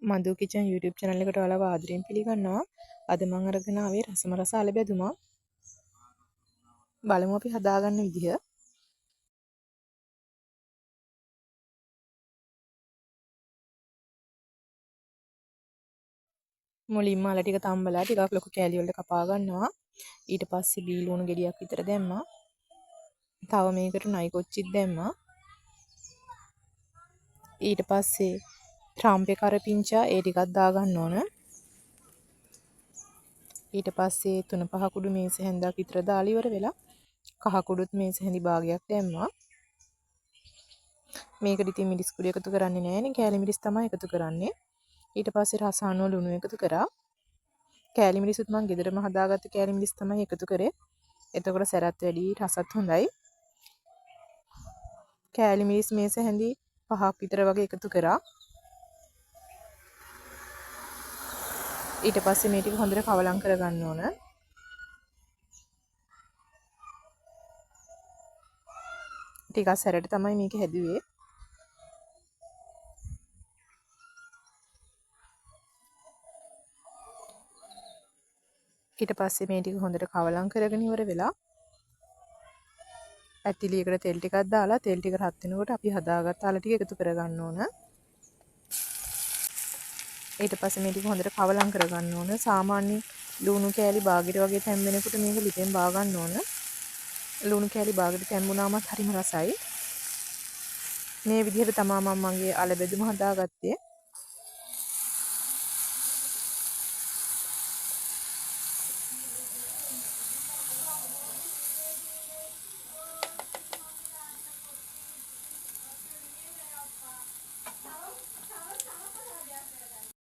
මදු kitchen YouTube channel එකට ඔයාලව ආදරයෙන් පිළිගන්නවා. අද මම අරගෙන ආවේ රසම රස අල බැදුමක්. බලමු අපි හදාගන්න විදිහ. මුලින්ම අල ටික තම්බලා ටිකක් ලොකු කෑලි වලට කපා ගන්නවා. ඊට පස්සේ බී ලුණු ගෙඩියක් විතර දැම්මා. තව මේකට නයි කොච්චිත් දැම්මා. ඊට පස්සේ ට්‍රම්පේ කරපිංචා ඒ ටිකක් දාගන්න ඕන. ඊට පස්සේ 3-5 කුඩු මේස හැන්දක් විතර දාලා ඉවර වෙලා කහ කුඩුත් මේස හැඳි භාගයක් දැම්මා. මේකට ඉතින් මිරිස් කුඩු එකතු කරන්නේ නැහැනේ. කෑලි මිරිස් තමයි එකතු කරන්නේ. ඊට පස්සේ රස අනුව ලුණු එකතු කරා. කෑලි මිරිසුත් මම ගෙදරම හදාගත්ත කෑලි මිරිස් තමයි එකතු කරේ. එතකොට සැරත් වැඩි රසත් හොඳයි. කෑලි මිරිස් මේස හැඳි 5ක් විතර වගේ එකතු කරා. ඊට පස්සේ මේ ටික හොඳට කවලම් කරගන්න ඕන. ටිකක් සැරට තමයි මේක හැදුවේ. ඊට පස්සේ මේ ටික හොඳට කවලම් කරගෙන ඉවර වෙලා ඇතිලියකට තෙල් ටිකක් දාලා තෙල් ටික රත් වෙනකොට අපි හදාගත්ත අල ටික එකතු කරගන්න ඕන. ඊට පස්සේ මේ ටික හොඳට කවලම් කරගන්න ඕන. සාමාන්‍ය ලුණු කෑලි බාගෙට වගේ තැම්බෙනකොට මේක ලිපෙන් බා ගන්න ඕන. ලුණු කෑලි බාගෙට තැම්බුනාමත් හරිම රසයි. මේ විදිහට තමයි මම මගේ අල බෙදුම හදාගත්තේ.